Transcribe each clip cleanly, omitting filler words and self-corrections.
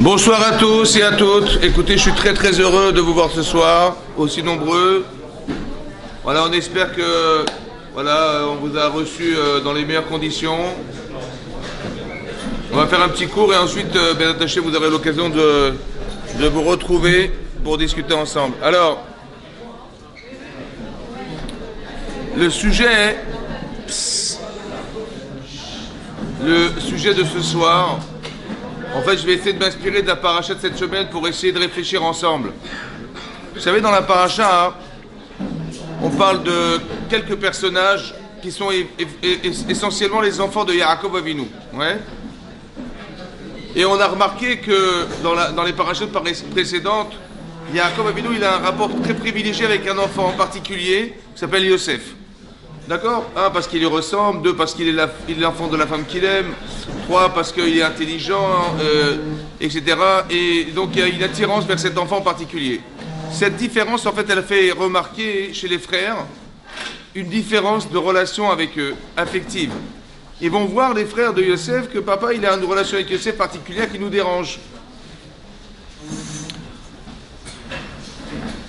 Bonsoir à tous et à toutes. Écoutez, je suis très heureux de vous voir ce soir, aussi nombreux. Voilà, on espère que on vous a reçus dans les meilleures conditions. On va faire un petit cours et ensuite, bien attaché, vous aurez l'occasion de vous retrouver pour discuter ensemble. Alors, le sujet de ce soir, en fait, je vais essayer de m'inspirer de la paracha de cette semaine pour essayer de réfléchir ensemble. Vous savez, dans la paracha, on parle de quelques personnages qui sont essentiellement les enfants de Yaakov Avinu. Ouais. Et on a remarqué que dans les parachas précédentes, Yaakov Avinu, il a un rapport très privilégié avec un enfant en particulier qui s'appelle Yosef. D'accord? 1, parce qu'il lui ressemble. 2, parce qu'il est l'enfant de la femme qu'il aime. 3, parce qu'il est intelligent, etc. Et donc il y a une attirance vers cet enfant en particulier. Cette différence, en fait, elle a fait remarquer chez les frères une différence de relation avec eux, affective. Ils vont voir, les frères de Yosef, que papa, il a une relation avec Yosef particulière qui nous dérange.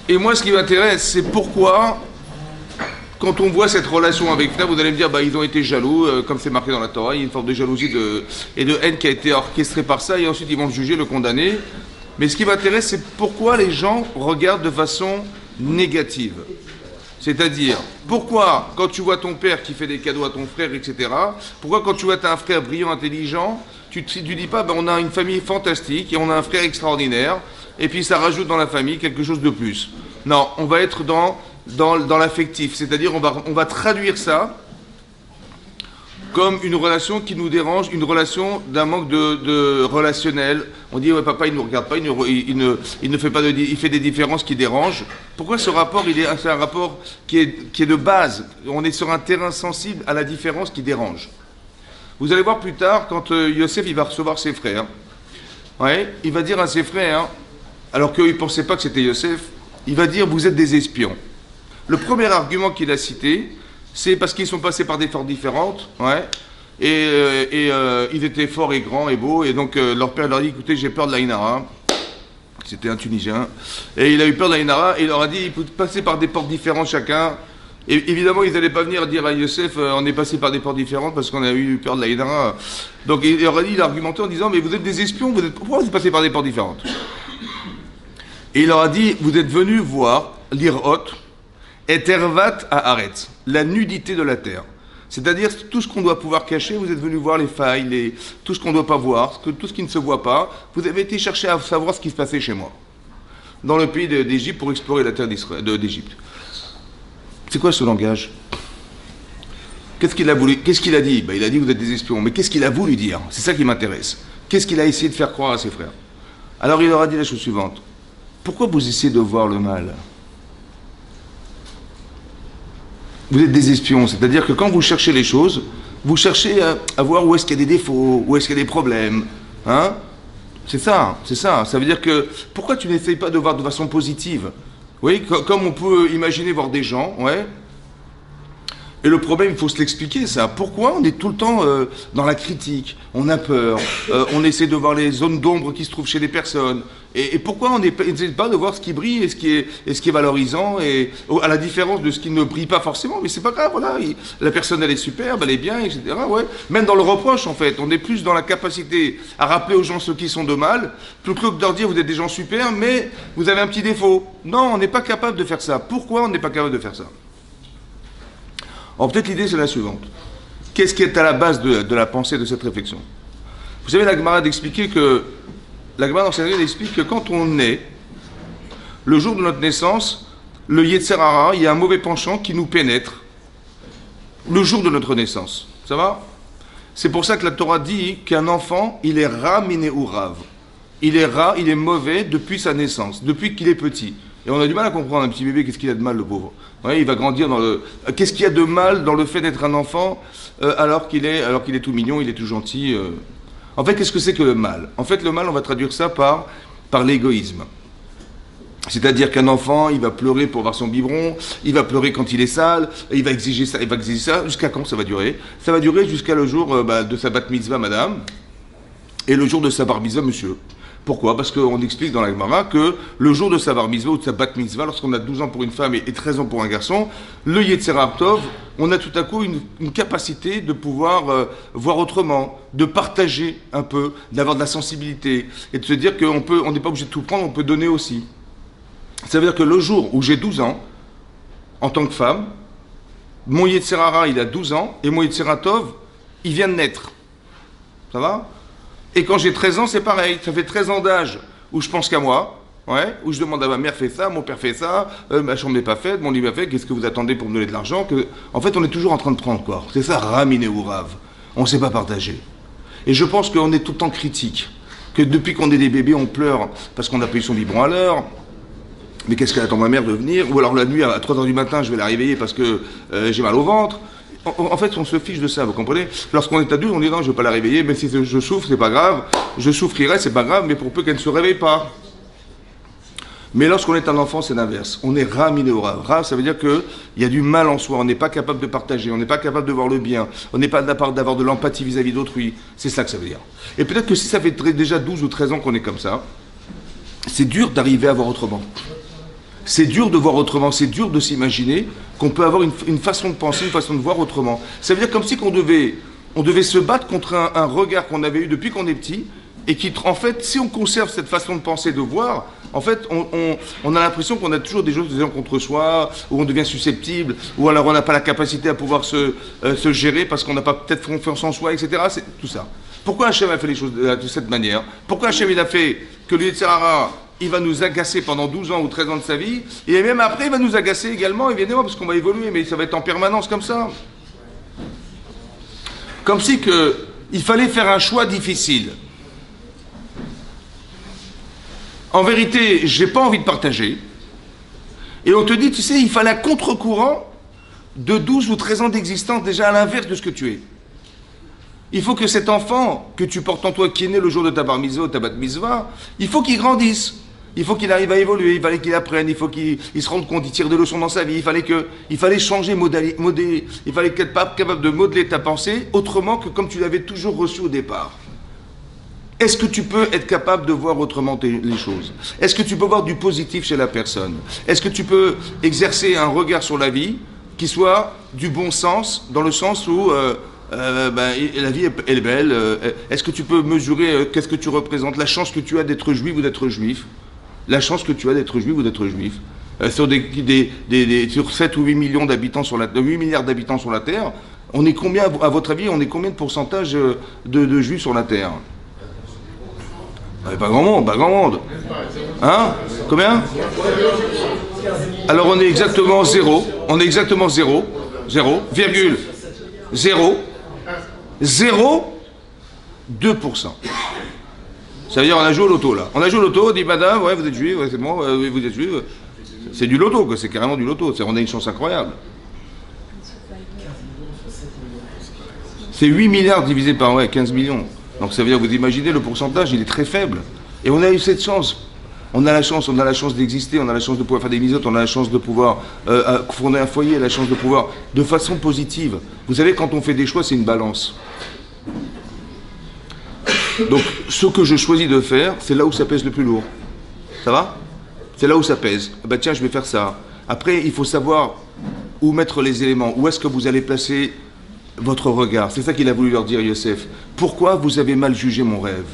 Et moi, ce qui m'intéresse, c'est pourquoi, quand on voit cette relation avec frère, vous allez me dire, ils ont été jaloux, comme c'est marqué dans la Torah, il y a une forme de jalousie et de haine qui a été orchestrée par ça, et ensuite ils vont juger, le condamner. Mais ce qui m'intéresse, c'est pourquoi les gens regardent de façon négative. C'est-à-dire, pourquoi, quand tu vois ton père qui fait des cadeaux à ton frère, etc., pourquoi quand tu vois un frère brillant, intelligent, tu dis pas, on a une famille fantastique, et on a un frère extraordinaire, et puis ça rajoute dans la famille quelque chose de plus. Non, on va être dans l'affectif, c'est-à-dire on va traduire ça comme une relation qui nous dérange, une relation d'un manque de relationnel. On dit, ouais, papa, il ne nous regarde pas, il ne fait pas il fait des différences qui dérangent. Pourquoi ce rapport, c'est un rapport qui est de base. On est sur un terrain sensible à la différence qui dérange. Vous allez voir plus tard, quand Yosef, il va recevoir ses frères, ouais, il va dire à ses frères, alors qu'eux, ils ne pensaient pas que c'était Yosef, il va dire, vous êtes des espions. Le premier argument qu'il a cité, c'est parce qu'ils sont passés par des formes différentes, ouais, et ils étaient forts et grands et beaux, et donc leur père leur a dit, écoutez, j'ai peur de l'Aïnara. C'était un Tunisien, et il a eu peur de l'Aïnara, et il leur a dit, il faut passer par des portes différentes chacun. Et évidemment, ils n'allaient pas venir dire à Yosef, on est passé par des portes différentes parce qu'on a eu peur de l'Aïnara. Donc il leur a dit, il a argumenté en disant, mais vous êtes des espions, pourquoi vous êtes passés par des portes différentes? Et il leur a dit, vous êtes venus voir l'Irhot, et Tervat à Aretz, la nudité de la terre. C'est-à-dire tout ce qu'on doit pouvoir cacher, vous êtes venus voir les failles, tout ce qu'on ne doit pas voir, tout ce qui ne se voit pas. Vous avez été chercher à savoir ce qui se passait chez moi, dans le pays d'Égypte, pour explorer la terre d'Égypte. C'est quoi ce langage? Qu'est-ce qu'il a voulu? Qu'est-ce qu'il a dit? Il a dit vous êtes des espions, mais qu'est-ce qu'il a voulu dire? C'est ça qui m'intéresse. Qu'est-ce qu'il a essayé de faire croire à ses frères? Alors il leur a dit la chose suivante. Pourquoi vous essayez de voir le mal? Vous êtes des espions, c'est-à-dire que quand vous cherchez les choses, vous cherchez à voir où est-ce qu'il y a des défauts, où est-ce qu'il y a des problèmes. Hein? C'est ça. Ça veut dire que, pourquoi tu n'essayes pas de voir de façon positive? Oui, comme on peut imaginer voir des gens, ouais. Et le problème, il faut se l'expliquer, ça. Pourquoi on est tout le temps dans la critique? On a peur, on essaie de voir les zones d'ombre qui se trouvent chez les personnes. Et pourquoi on n'essaie pas de voir ce qui brille et ce qui est valorisant, et à la différence de ce qui ne brille pas forcément, mais c'est pas grave, voilà. La personne, elle est superbe, elle est bien, etc. Ouais. Même dans le reproche, en fait, on est plus dans la capacité à rappeler aux gens ceux qui sont de mal, plutôt que de leur dire vous êtes des gens super, mais vous avez un petit défaut. Non, on n'est pas capable de faire ça. Pourquoi on n'est pas capable de faire ça? Alors peut-être l'idée c'est la suivante. Qu'est-ce qui est à la base de la pensée de cette réflexion? Vous savez, la Gemara d'expliquer que la Gemara dans cette règle explique que quand on naît, le jour de notre naissance, le Yetzer Hara, il y a un mauvais penchant qui nous pénètre le jour de notre naissance. Ça va? C'est pour ça que la Torah dit qu'un enfant, il est ra miné ou rav. Il est ra, il est mauvais depuis sa naissance, depuis qu'il est petit. Et on a du mal à comprendre un petit bébé, qu'est-ce qu'il a de mal, le pauvre. Ouais, il va grandir dans le... Qu'est-ce qu'il y a de mal dans le fait d'être un enfant alors qu'il est tout mignon, il est tout gentil En fait, qu'est-ce que c'est que le mal? En fait, le mal, on va traduire ça par l'égoïsme. C'est-à-dire qu'un enfant, il va pleurer pour voir son biberon, il va pleurer quand il est sale, il va exiger ça, jusqu'à quand ça va durer? Ça va durer jusqu'à le jour de sa bat mitzvah, madame, et le jour de sa bar mitzvah, monsieur. Pourquoi? Parce qu'on explique dans la Gemara que le jour de sa bar mitzvah ou de sa bat mitzvah, lorsqu'on a 12 ans pour une femme et 13 ans pour un garçon, le Yetzer Hara Tov, on a tout à coup une capacité de pouvoir voir autrement, de partager un peu, d'avoir de la sensibilité et de se dire qu'on n'est pas obligé de tout prendre, on peut donner aussi. Ça veut dire que le jour où j'ai 12 ans, en tant que femme, mon Yetzer Hara, il a 12 ans et mon Yetzer Hara Tov, il vient de naître. Ça va? Et quand j'ai 13 ans, c'est pareil. Ça fait 13 ans d'âge où je pense qu'à moi, ouais, où je demande à ma mère fait ça, mon père fait ça, ma chambre n'est pas faite, mon lit n'est pas fait, qu'est-ce que vous attendez pour me donner de l'argent En fait, on est toujours en train de prendre quoi. C'est ça, Ramine ou Rav. On ne sait pas partager. Et je pense qu'on est tout le temps critique. Que depuis qu'on est des bébés, on pleure parce qu'on a payé son biberon à l'heure. Mais qu'est-ce qu'elle attend ma mère de venir? Ou alors la nuit, à 3h du matin, je vais la réveiller parce que j'ai mal au ventre. En fait, on se fiche de ça, vous comprenez? Lorsqu'on est adulte, on dit non, je ne vais pas la réveiller, même si je souffre, c'est pas grave. Je souffrirai, c'est pas grave, mais pour peu qu'elle ne se réveille pas. Mais lorsqu'on est un enfant, c'est l'inverse. On est raminé au rave. Rave, ça veut dire qu'il y a du mal en soi, on n'est pas capable de partager, on n'est pas capable de voir le bien, on n'est pas capable d'avoir de l'empathie vis-à-vis d'autrui. C'est ça que ça veut dire. Et peut-être que si ça fait déjà 12 ou 13 ans qu'on est comme ça, c'est dur d'arriver à voir autrement. C'est dur de voir autrement, c'est dur de s'imaginer qu'on peut avoir une façon de penser, une façon de voir autrement. Ça veut dire comme si on devait se battre contre un regard qu'on avait eu depuis qu'on est petit, et qui, en fait, si on conserve cette façon de penser, de voir, en fait, on a l'impression qu'on a toujours des gens contre soi, où on devient susceptible, ou alors on n'a pas la capacité à pouvoir se gérer parce qu'on n'a pas peut-être confiance en soi, etc. C'est tout ça. Pourquoi Hachem a fait les choses de cette manière? Pourquoi Hachem il a fait que le Yetzer Hara, il va nous agacer pendant 12 ans ou 13 ans de sa vie, et même après, il va nous agacer également, évidemment, parce qu'on va évoluer, mais ça va être en permanence comme ça. Comme si il fallait faire un choix difficile. En vérité, j'ai pas envie de partager. Et on te dit, tu sais, il fallait un contre-courant de 12 ou 13 ans d'existence, déjà à l'inverse de ce que tu es. Il faut que cet enfant que tu portes en toi, qui est né le jour de ta bar mitzvah ou ta bat mitzvah, il faut qu'il grandisse. Il faut qu'il arrive à évoluer, il fallait qu'il apprenne, il faut qu'il se rende compte, il tire des leçons dans sa vie, il fallait changer, il fallait être capable de modeler ta pensée autrement que comme tu l'avais toujours reçu au départ. Est-ce que tu peux être capable de voir autrement les choses? Est-ce que tu peux voir du positif chez la personne? Est-ce que tu peux exercer un regard sur la vie qui soit du bon sens, dans le sens où la vie elle est belle? Est-ce que tu peux mesurer qu'est-ce que tu représentes, la chance que tu as d'être juif ou d'être juif? La chance que tu as d'être juif ou d'être juif. Sur 7 ou 8 millions d'habitants 8 milliards d'habitants sur la Terre, on est combien, à votre avis, on est combien de pourcentage de juifs sur la Terre? Pas grand monde, pas grand monde. Hein? Combien? Alors on est exactement zéro. On est exactement 0,0. Ça veut dire on a joué au loto là. On a joué au loto, on dit madame, ouais vous êtes juif, ouais, c'est bon, vous êtes juif. C'est du loto, quoi, c'est carrément du loto. On a une chance incroyable. C'est 8 milliards divisé par 15 millions. Donc ça veut dire, vous imaginez, le pourcentage, il est très faible. Et on a eu cette chance. On a la chance d'exister, on a la chance de pouvoir faire des misotes, on a la chance de pouvoir fonder un foyer, la chance de pouvoir, de façon positive. Vous savez, quand on fait des choix, c'est une balance. Donc, ce que je choisis de faire, c'est là où ça pèse le plus lourd. Ça va? C'est là où ça pèse. Bah tiens, je vais faire ça. Après, il faut savoir où mettre les éléments. Où est-ce que vous allez placer votre regard? C'est ça qu'il a voulu leur dire, Yosef. Pourquoi vous avez mal jugé mon rêve?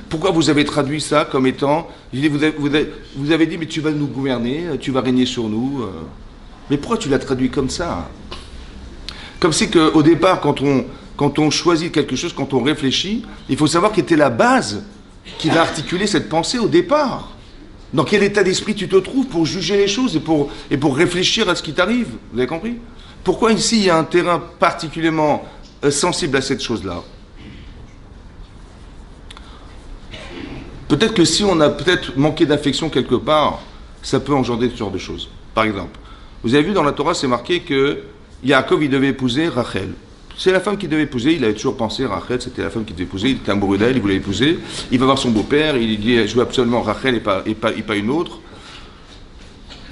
Pourquoi vous avez traduit ça comme étant... Vous avez dit, mais tu vas nous gouverner, tu vas régner sur nous. Mais pourquoi tu l'as traduit comme ça? Comme si qu'au départ, quand on choisit quelque chose, quand on réfléchit, il faut savoir quelle était la base qui va articuler cette pensée au départ. Dans quel état d'esprit tu te trouves pour juger les choses et pour réfléchir à ce qui t'arrive. Vous avez compris? Pourquoi ici il y a un terrain particulièrement sensible à cette chose-là? Peut-être que si on a peut-être manqué d'affection quelque part, ça peut engendrer ce genre de choses. Par exemple, vous avez vu dans la Torah, c'est marqué que Yaakov, il devait épouser Rachel. C'est la femme qu'il devait épouser, il avait toujours pensé, Rachel, c'était la femme qu'il devait épouser, il était amoureux d'elle, il voulait l'épouser. Il va voir son beau-père, il dit, je veux absolument Rachel et pas une autre.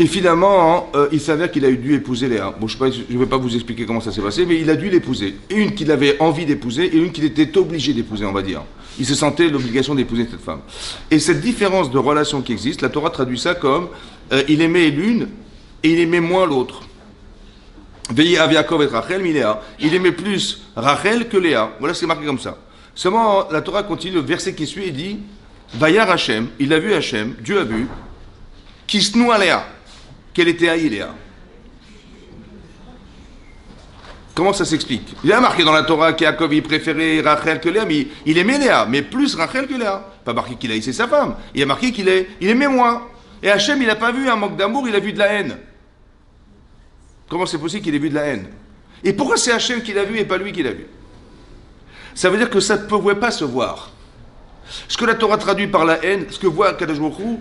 Et finalement, il s'avère qu'il a dû épouser Léa. Bon, je ne vais pas vous expliquer comment ça s'est passé, mais il a dû l'épouser. Et une qu'il avait envie d'épouser, et une qu'il était obligé d'épouser, on va dire. Il se sentait l'obligation d'épouser cette femme. Et cette différence de relation qui existe, la Torah traduit ça comme il aimait l'une et il aimait moins l'autre. Veillez à Yaakov et Rachel, mais Léa. Il aimait plus Rachel que Léa. Voilà, c'est marqué comme ça. Seulement, la Torah continue, le verset qui suit, il dit Vayar Hachem, il a vu Hachem, Dieu a vu, Kisnu à Léa, qu'elle était haïe Léa. Comment ça s'explique? Il a marqué dans la Torah qu'Yaakov il préférait Rachel que Léa, mais il aimait Léa, mais plus Rachel que Léa. Pas marqué qu'il haïssait sa femme, il a marqué qu'il aimait moins. Et Hachem, il n'a pas vu un manque d'amour, il a vu de la haine. Comment c'est possible qu'il ait vu de la haine? Et pourquoi c'est Hachem qui l'a vu et pas lui qui l'a vu? Ça veut dire que ça ne pouvait pas se voir. Ce que la Torah traduit par la haine, ce que voit Kadosh Baruch Hu,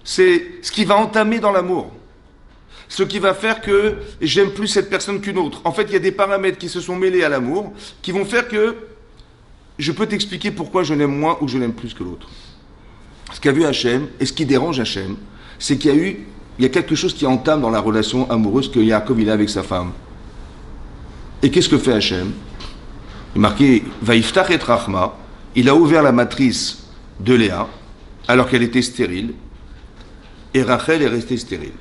c'est ce qui va entamer dans l'amour. Ce qui va faire que j'aime plus cette personne qu'une autre. En fait, il y a des paramètres qui se sont mêlés à l'amour, qui vont faire que je peux t'expliquer pourquoi je l'aime moins ou je l'aime plus que l'autre. Ce qu'a vu Hachem, et ce qui dérange Hachem, c'est qu'il y a quelque chose qui entame dans la relation amoureuse que Yaakov il a avec sa femme. Et qu'est-ce que fait Hachem? Il est marqué Vaïftach et Rachma, il a ouvert la matrice de Léa, alors qu'elle était stérile, et Rachel est restée stérile.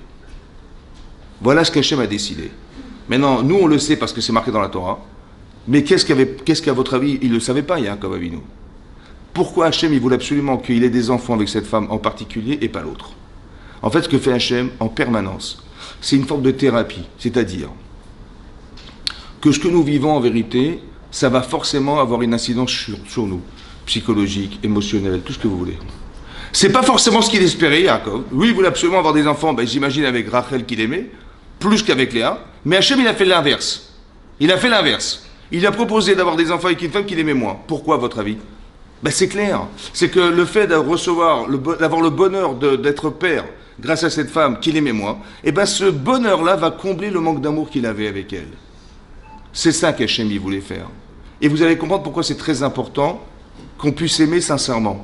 Voilà ce qu'Hachem a décidé. Maintenant, nous on le sait parce que c'est marqué dans la Torah, mais qu'est-ce qu'à votre avis, il ne le savait pas, Yaakov Avinu? Pourquoi Hachem il voulait absolument qu'il ait des enfants avec cette femme en particulier et pas l'autre? En fait, ce que fait Hachem en permanence, c'est une forme de thérapie, c'est-à-dire que ce que nous vivons en vérité, ça va forcément avoir une incidence sur nous, psychologique, émotionnelle, tout ce que vous voulez. C'est pas forcément ce qu'il espérait, Yaakov. Lui, il voulait absolument avoir des enfants, ben, j'imagine avec Rachel qu'il aimait, plus qu'avec Léa. Mais Hachem, il a fait l'inverse. Il a fait l'inverse. Il a proposé d'avoir des enfants avec une femme qu'il aimait moins. Pourquoi, à votre avis? Ben, c'est clair. C'est que le fait d'avoir le bonheur d'être père grâce à cette femme qu'il aimait moins, et ben ce bonheur-là va combler le manque d'amour qu'il avait avec elle. C'est ça qu'Hachem il voulait faire. Et vous allez comprendre pourquoi c'est très important qu'on puisse aimer sincèrement.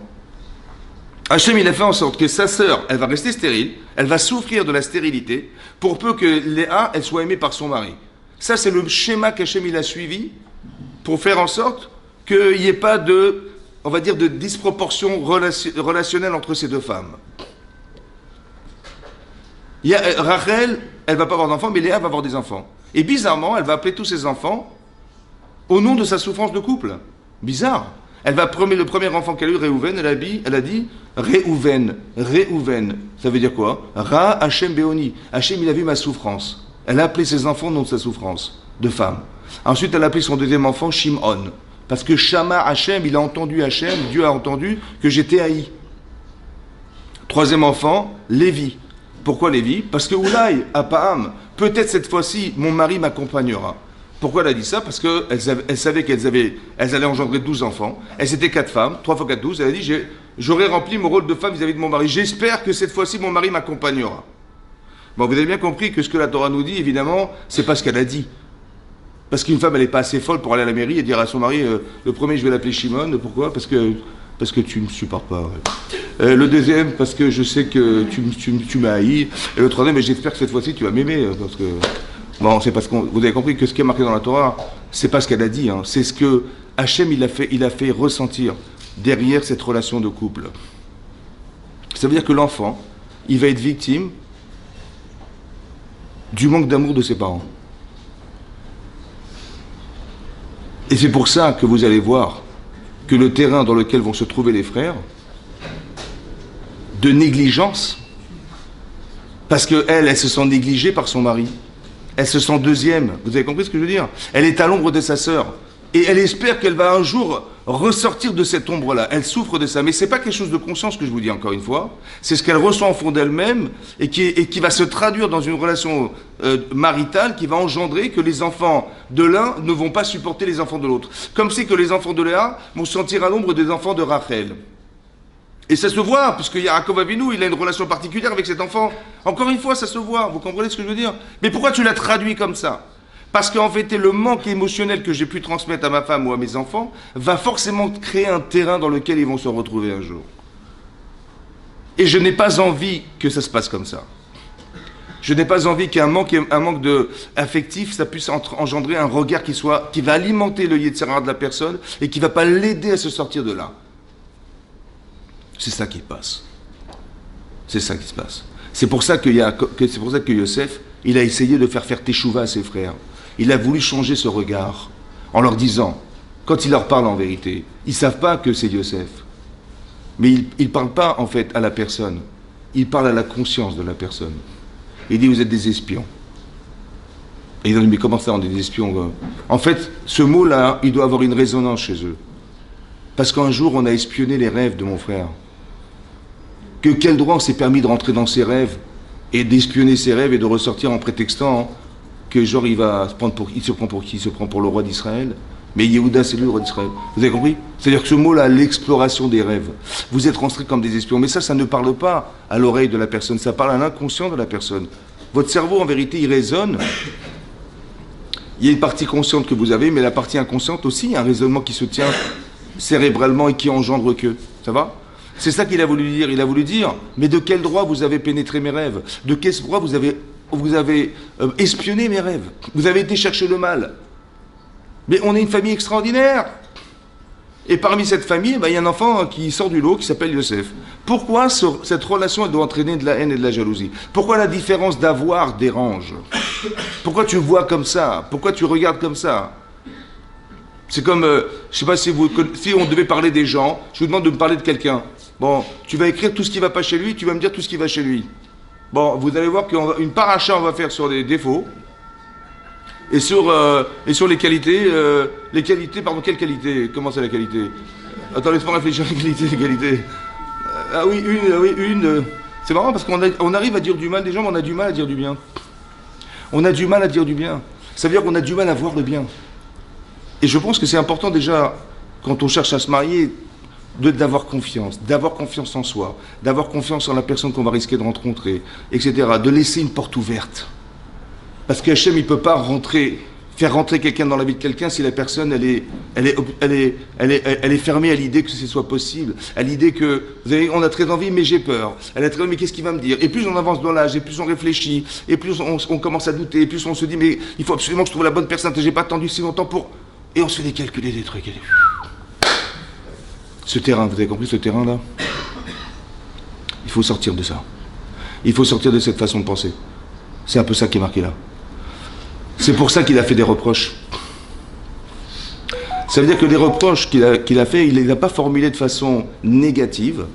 Hachem il a fait en sorte que sa sœur, elle va rester stérile, elle va souffrir de la stérilité, pour peu que Léa, elle soit aimée par son mari. Ça c'est le schéma qu'Hachem il a suivi pour faire en sorte qu'il n'y ait pas de, on va dire, de disproportion relationnelle entre ces deux femmes. Rachel, elle va pas avoir d'enfants, mais Léa va avoir des enfants. Et bizarrement, elle va appeler tous ses enfants au nom de sa souffrance de couple. Bizarre. Elle va le premier enfant qu'elle a eu, Réhouven, elle a dit Réhouven, Réhouven. Ça veut dire quoi? Ra Hachem Béoni. Hachem, il a vu ma souffrance. Elle a appelé ses enfants au nom de sa souffrance de femme. Ensuite, elle a appelé son deuxième enfant Shimon. Parce que Shama Hachem, il a entendu Hachem, Dieu a entendu que j'étais haï. Troisième enfant, Lévi. Pourquoi Lévi? Parce que Oulaï, Apaham, peut-être cette fois-ci, mon mari m'accompagnera. Pourquoi elle a dit ça? Parce qu'elle savait qu'elles allaient engendrer 12 enfants. Elles étaient 4 femmes, 3 fois 4, 12. Elle a dit, j'aurais rempli mon rôle de femme vis-à-vis de mon mari. J'espère que cette fois-ci, mon mari m'accompagnera. Bon, vous avez bien compris que ce que la Torah nous dit, évidemment, c'est pas ce qu'elle a dit. Parce qu'une femme, elle n'est pas assez folle pour aller à la mairie et dire à son mari, le premier, je vais l'appeler Shimon. Pourquoi? Parce que tu ne me supportes pas. Ouais. Le deuxième, parce que je sais que tu m'as haï. Et le troisième, j'espère que cette fois-ci, tu vas m'aimer. Parce que... Bon, c'est parce que vous avez compris que ce qui est marqué dans la Torah, c'est pas ce qu'elle a dit. Hein. C'est ce que Hachem, il a fait ressentir derrière cette relation de couple. Ça veut dire que l'enfant, il va être victime du manque d'amour de ses parents. Et c'est pour ça que vous allez voir que le terrain dans lequel vont se trouver les frères, de négligence, parce qu'elle se sent négligée par son mari. Elle se sent deuxième. Vous avez compris ce que je veux dire? Elle est à l'ombre de sa sœur. Et elle espère qu'elle va un jour ressortir de cette ombre-là. Elle souffre de ça. Mais ce n'est pas quelque chose de conscient, ce que je vous dis encore une fois. C'est ce qu'elle ressent au fond d'elle-même et qui va se traduire dans une relation maritale qui va engendrer que les enfants de l'un ne vont pas supporter les enfants de l'autre. Comme c'est que les enfants de Léa vont se sentir à l'ombre des enfants de Rachel. Et ça se voit, puisque Yaakov Avinu, il a une relation particulière avec cet enfant. Encore une fois, ça se voit. Vous comprenez ce que je veux dire? Mais pourquoi tu l'as traduit comme ça? Parce qu'en fait, le manque émotionnel que j'ai pu transmettre à ma femme ou à mes enfants va forcément créer un terrain dans lequel ils vont se retrouver un jour. Et je n'ai pas envie que ça se passe comme ça. Je n'ai pas envie qu'un manque affectif, ça puisse engendrer un regard qui va alimenter le Yetzer Hara de la personne et qui ne va pas l'aider à se sortir de là. C'est ça qui passe. C'est ça qui se passe. C'est pour ça que Yosef, il a essayé de faire teshuva à ses frères. Il a voulu changer ce regard en leur disant, quand il leur parle en vérité, ils ne savent pas que c'est Yosef. Mais il ne parle pas en fait à la personne. Il parle à la conscience de la personne. Il dit, vous êtes des espions. Et ils ont dit, mais comment ça, on est des espions? En fait, ce mot-là, il doit avoir une résonance chez eux. Parce qu'un jour, on a espionné les rêves de mon frère. Quel droit on s'est permis de rentrer dans ses rêves et d'espionner ses rêves et de ressortir en prétextant que genre il se prend pour qui? Il se prend pour le roi d'Israël. Mais Yehuda, c'est lui le roi d'Israël. Vous avez compris? C'est-à-dire que ce mot-là, l'exploration des rêves, vous êtes rentrés comme des espions. Mais ça ne parle pas à l'oreille de la personne, ça parle à l'inconscient de la personne. Votre cerveau, en vérité, il résonne. Il y a une partie consciente que vous avez, mais la partie inconsciente aussi, il y a un raisonnement qui se tient cérébralement et qui engendre que. Ça va? C'est ça qu'il a voulu dire. Il a voulu dire, mais de quel droit vous avez pénétré mes rêves? De quel droit vous avez espionné mes rêves? Vous avez été chercher le mal. Mais on est une famille extraordinaire. Et parmi cette famille, il y a un enfant qui sort du lot qui s'appelle Yosef. Pourquoi cette relation elle doit entraîner de la haine et de la jalousie? Pourquoi la différence d'avoir dérange? Pourquoi tu vois comme ça? Pourquoi tu regardes comme ça? C'est comme, je ne sais pas si on devait parler des gens, je vous demande de me parler de quelqu'un. Bon, tu vas écrire tout ce qui ne va pas chez lui, tu vas me dire tout ce qui va chez lui. Bon, vous allez voir qu'une paracha, on va faire sur les défauts. Et sur les qualités, pardon, quelle qualité? Comment c'est la qualité? Attends, laisse-moi réfléchir à la qualité. Ah oui, une. C'est marrant parce qu'on arrive à dire du mal des gens, mais on a du mal à dire du bien. On a du mal à dire du bien. Ça veut dire qu'on a du mal à voir le bien. Et je pense que c'est important déjà, quand on cherche à se marier, d'avoir confiance en soi, d'avoir confiance en la personne qu'on va risquer de rencontrer, etc. De laisser une porte ouverte. Parce qu'Hachem, il ne peut pas faire rentrer quelqu'un dans la vie de quelqu'un si la personne, elle est fermée à l'idée que ce soit possible, à l'idée que, on a très envie, mais j'ai peur. Elle a très envie, mais qu'est-ce qu'il va me dire? Et plus on avance dans l'âge, et plus on réfléchit, et plus on commence à douter, et plus on se dit, mais il faut absolument que je trouve la bonne personne, que j'ai pas attendu si longtemps pour... Et on se fait des calculs et des trucs. Ce terrain, vous avez compris ce terrain-là? Il faut sortir de ça. Il faut sortir de cette façon de penser. C'est un peu ça qui est marqué là. C'est pour ça qu'il a fait des reproches. Ça veut dire que les reproches qu'il a fait, il ne les a pas formulés de façon négative,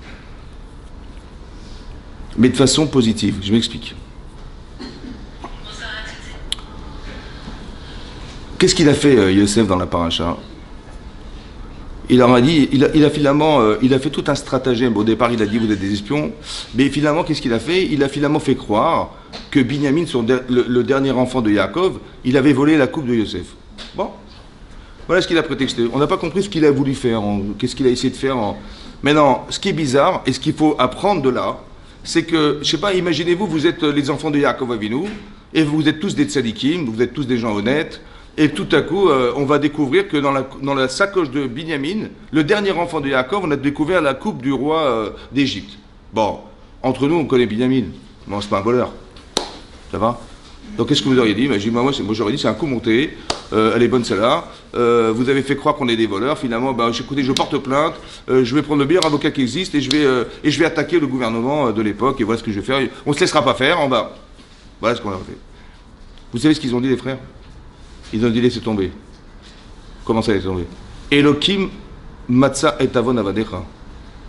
mais de façon positive. Je m'explique. Qu'est-ce qu'il a fait, Yosef, dans la paracha? Il leur a dit, il a fait tout un stratagème. Au départ, il a dit, vous êtes des espions. Mais finalement, qu'est-ce qu'il a fait? Il a finalement fait croire que Binyamin, le dernier enfant de Yaakov, il avait volé la coupe de Yosef. Bon. Voilà ce qu'il a prétexté. On n'a pas compris ce qu'il a voulu faire. Qu'est-ce qu'il a essayé de faire. Maintenant, ce qui est bizarre, et ce qu'il faut apprendre de là, c'est que, je ne sais pas, imaginez-vous, vous êtes les enfants de Yaakov Avinu, et vous êtes tous des tzadikim, vous êtes tous des gens honnêtes, et tout à coup, on va découvrir que dans la sacoche de Binyamin, le dernier enfant de Yaakov, on a découvert la coupe du roi d'Égypte. Bon, entre nous, on connaît Binyamin. Bon, c'est pas un voleur. Ça va? Donc, qu'est-ce que vous auriez dit? Moi, j'aurais dit, c'est un coup monté, elle est bonne celle-là, vous avez fait croire qu'on est des voleurs, finalement, écoutez, je porte plainte, je vais prendre le meilleur avocat qui existe, et je vais attaquer le gouvernement de l'époque, et voilà ce que je vais faire. On ne se laissera pas faire, voilà ce qu'on a fait. Vous savez ce qu'ils ont dit, les frères? Ils ont dit, laissez tomber. Comment ça, laissez tomber? Elohim matza et avon avadecha.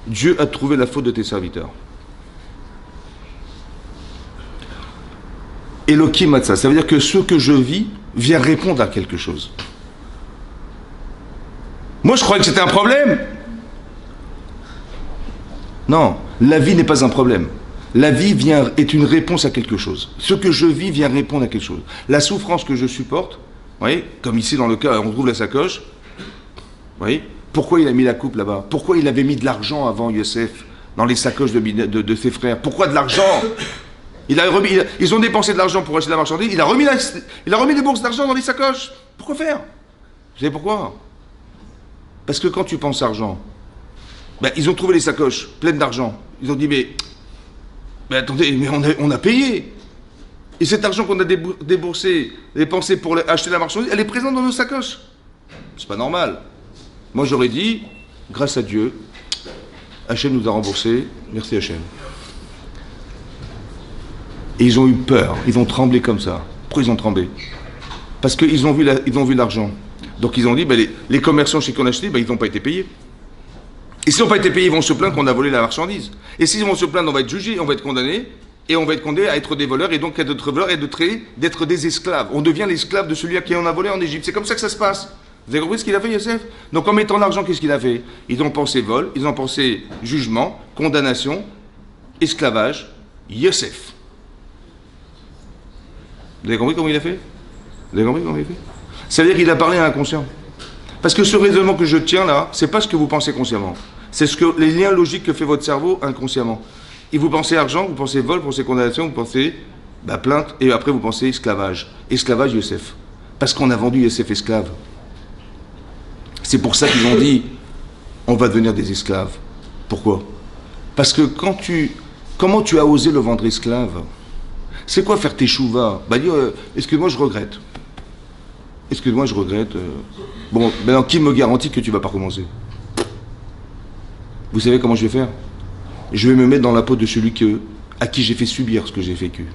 Dieu a trouvé la faute de tes serviteurs. Elohim matza, ça veut dire que ce que je vis vient répondre à quelque chose. Moi, je croyais que c'était un problème. Non, la vie n'est pas un problème. La vie est une réponse à quelque chose. Ce que je vis vient répondre à quelque chose. La souffrance que je supporte, vous voyez, comme ici dans le cas, on trouve la sacoche. Vous voyez, pourquoi il a mis la coupe là-bas? Pourquoi il avait mis de l'argent avant Yosef dans les sacoches de ses frères? Pourquoi de l'argent? Ils ont dépensé de l'argent pour acheter la marchandise. Il a remis des bourses d'argent dans les sacoches. Pourquoi faire? Vous savez pourquoi? Parce que quand tu penses argent, ils ont trouvé les sacoches pleines d'argent. Ils ont dit mais attendez, mais on a payé. Et cet argent qu'on a déboursé, dépensé pour acheter la marchandise, elle est présente dans nos sacoches. C'est pas normal. Moi j'aurais dit, grâce à Dieu, Hachem nous a remboursé, merci Hachem. Et ils ont eu peur, ils ont tremblé comme ça. Pourquoi ils ont tremblé? Parce qu'ils ont vu l'argent. Donc ils ont dit, les commerçants chez qui on a acheté, ils n'ont pas été payés. Et s'ils n'ont pas été payés, ils vont se plaindre qu'on a volé la marchandise. Et s'ils vont se plaindre, on va être jugé, on va être condamné, et on va être condamné à être des voleurs, et donc à être voleurs et d'être des esclaves. On devient l'esclave de celui à qui on a volé en Égypte. C'est comme ça que ça se passe. Vous avez compris ce qu'il a fait, Yosef? Donc en mettant l'argent, qu'est-ce qu'il a fait? Ils ont pensé vol, ils ont pensé jugement, condamnation, esclavage, Yosef. Vous avez compris comment il a fait? Vous avez compris comment il a fait? C'est-à-dire qu'il a parlé à l'inconscient. Parce que ce raisonnement que je tiens là, c'est pas ce que vous pensez consciemment. C'est les liens logiques que fait votre cerveau inconsciemment. Et vous pensez argent, vous pensez vol, vous pensez condamnation, vous pensez plainte, et après vous pensez esclavage. Esclavage Yosef. Parce qu'on a vendu Yosef esclave. C'est pour ça qu'ils ont dit, on va devenir des esclaves. Pourquoi? Parce que comment tu as osé le vendre esclave? C'est quoi faire tes chouvas? Dire, excuse-moi, je regrette. Excuse-moi, je regrette. Bon, maintenant, qui me garantit que tu vas pas recommencer? Vous savez comment je vais faire? Je vais me mettre dans la peau de celui à qui j'ai fait subir ce que j'ai vécu.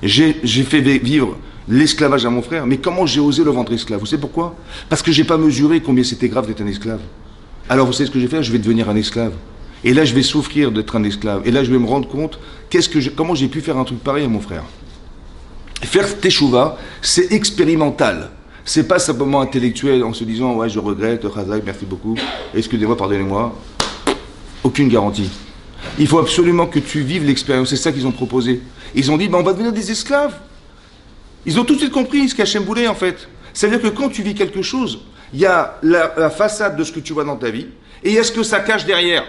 J'ai fait vivre l'esclavage à mon frère, mais comment j'ai osé le vendre esclave? Vous savez pourquoi? Parce que j'ai pas mesuré combien c'était grave d'être un esclave. Alors vous savez ce que je vais faire? Je vais devenir un esclave. Et là, je vais souffrir d'être un esclave. Et là, je vais me rendre compte comment j'ai pu faire un truc pareil à mon frère. Faire teshuva, c'est expérimental. C'est pas simplement intellectuel en se disant ouais je regrette, Khazak, merci beaucoup, excusez-moi, pardonnez-moi. Aucune garantie. Il faut absolument que tu vives l'expérience, c'est ça qu'ils ont proposé. Ils ont dit on va devenir des esclaves. Ils ont tout de suite compris ce qu'Hachem voulait en fait. C'est-à-dire que quand tu vis quelque chose, il y a la façade de ce que tu vois dans ta vie, et il y a ce que ça cache derrière.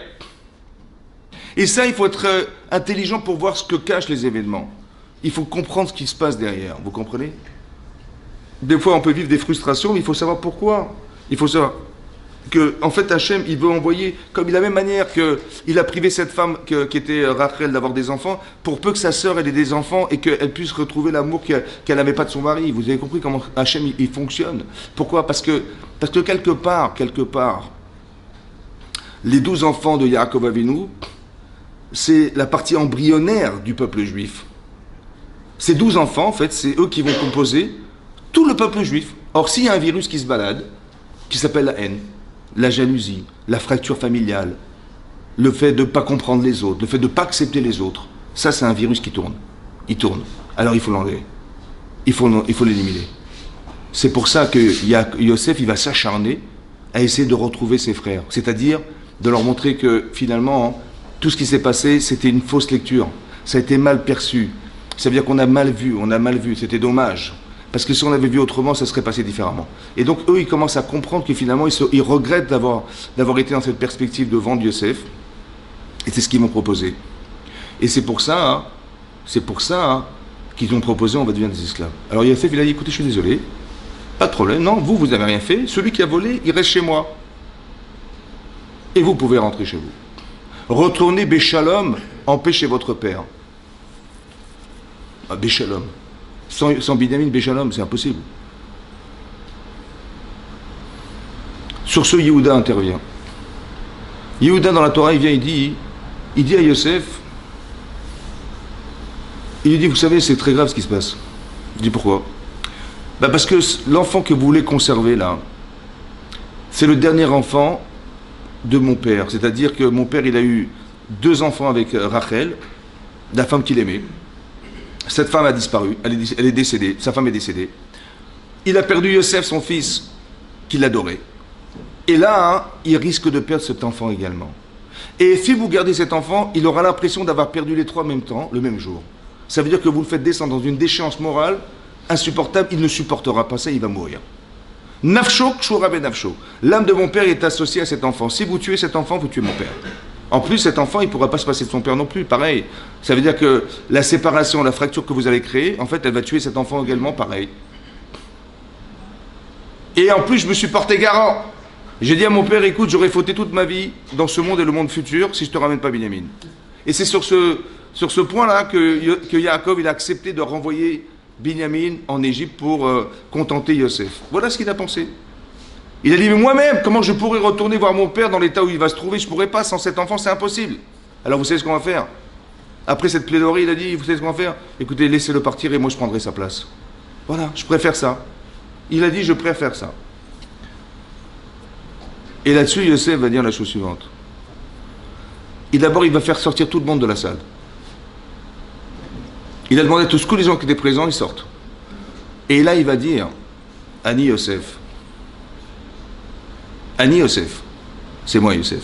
Et ça, il faut être intelligent pour voir ce que cachent les événements. Il faut comprendre ce qui se passe derrière, vous comprenez? Des fois, on peut vivre des frustrations, mais il faut savoir pourquoi. Il faut savoir que, en fait, Hachem, il veut envoyer, comme de la même manière qu'il a privé cette femme qui était Rachel d'avoir des enfants, pour peu que sa sœur ait des enfants et qu'elle puisse retrouver l'amour qu'elle n'avait pas de son mari. Vous avez compris comment Hachem il fonctionne? Pourquoi? Parce que quelque part, les 12 enfants de Yaakov Avinu, c'est la partie embryonnaire du peuple juif. Ces 12 enfants, en fait, c'est eux qui vont composer tout le peuple juif. Or, s'il y a un virus qui se balade, qui s'appelle la haine, la jalousie, la fracture familiale, le fait de ne pas comprendre les autres, le fait de ne pas accepter les autres, ça c'est un virus qui tourne. Il tourne. Alors il faut l'enlever. Il faut l'éliminer. C'est pour ça que Yosef, il va s'acharner à essayer de retrouver ses frères. C'est-à-dire de leur montrer que finalement, tout ce qui s'est passé, c'était une fausse lecture. Ça a été mal perçu. Ça veut dire qu'on a mal vu, c'était dommage. Parce que si on avait vu autrement, ça serait passé différemment. Et donc eux, ils commencent à comprendre que finalement, ils regrettent d'avoir été dans cette perspective de vendre Yosef. Et c'est ce qu'ils m'ont proposé. Et c'est pour ça qu'ils ont proposé, on va devenir des esclaves. Alors Yosef, il a dit, écoutez, je suis désolé, pas de problème, non, vous n'avez rien fait, celui qui a volé, il reste chez moi. Et vous pouvez rentrer chez vous. Retournez Béchalom, empêchez votre père. Ah, Béchalom. Sans Binyamin Béchalom, c'est impossible. Sur ce, Yehuda intervient. Yehuda, dans la Torah, il vient, il dit à Yosef, il lui dit, vous savez, c'est très grave ce qui se passe. Il dit, pourquoi? Parce que l'enfant que vous voulez conserver, là, c'est le dernier enfant de mon père. C'est-à-dire que mon père, il a eu 2 enfants avec Rachel, la femme qu'il aimait. Cette femme a disparu, elle est décédée, sa femme est décédée. Il a perdu Yosef, son fils, qu'il adorait. Et là, il risque de perdre cet enfant également. Et si vous gardez cet enfant, il aura l'impression d'avoir perdu les 3 en même temps, le même jour. Ça veut dire que vous le faites descendre dans une déchéance morale insupportable, il ne supportera pas ça, il va mourir. Nafsho, kshura ben nafsho. L'âme de mon père est associée à cet enfant. Si vous tuez cet enfant, vous tuez mon père. En plus, cet enfant, il ne pourra pas se passer de son père non plus, pareil. Ça veut dire que la séparation, la fracture que vous allez créer, en fait, elle va tuer cet enfant également, pareil. Et en plus, je me suis porté garant. J'ai dit à mon père, écoute, j'aurais fauté toute ma vie dans ce monde et le monde futur si je ne te ramène pas Binyamin. Et c'est sur sur ce point-là que Yaakov il a accepté de renvoyer Binyamin en Égypte pour contenter Yosef. Voilà ce qu'il a pensé. Il a dit, mais moi-même, comment je pourrais retourner voir mon père dans l'état où il va se trouver? Je ne pourrais pas, sans cet enfant, c'est impossible. Alors vous savez ce qu'on va faire? Après cette plaidoirie, il a dit, vous savez ce qu'on va faire? Écoutez, laissez-le partir et moi je prendrai sa place. Voilà, je préfère ça. Il a dit, je préfère ça. Et là-dessus, Yosef va dire la chose suivante. Et d'abord, il va faire sortir tout le monde de la salle. Il a demandé à tous les gens qui étaient présents, ils sortent. Et là, il va dire, Ani Yosef. Ani Yosef. C'est moi, Yosef.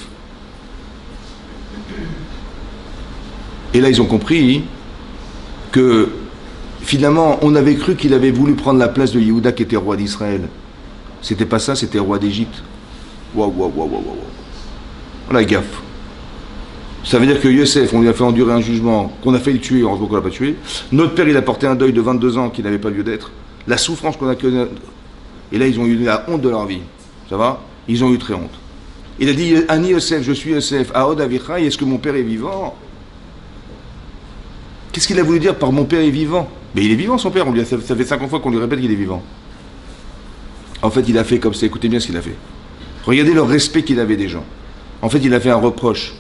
Et là, ils ont compris que finalement, on avait cru qu'il avait voulu prendre la place de Yehuda qui était roi d'Israël. C'était pas ça, c'était roi d'Égypte. Waouh, waouh, waouh, waouh, waouh. On a gaffe. Ça veut dire que Yosef, on lui a fait endurer un jugement, qu'on a fait le tuer, heureusement qu'on l'a pas tué. Notre père, il a porté un deuil de 22 ans qui n'avait pas lieu d'être. La souffrance qu'on a connue. Et là, ils ont eu la honte de leur vie. Ça va? Ils ont eu très honte. Il a dit, Ani Yosef, je suis Yosef, Aod Avichai, est-ce que mon père est vivant? Qu'est-ce qu'il a voulu dire par mon père est vivant? Mais il est vivant, son père. Ça fait 50 fois qu'on lui répète qu'il est vivant. En fait, il a fait comme ça. Écoutez bien ce qu'il a fait. Regardez le respect qu'il avait des gens. En fait, il a fait un reproche.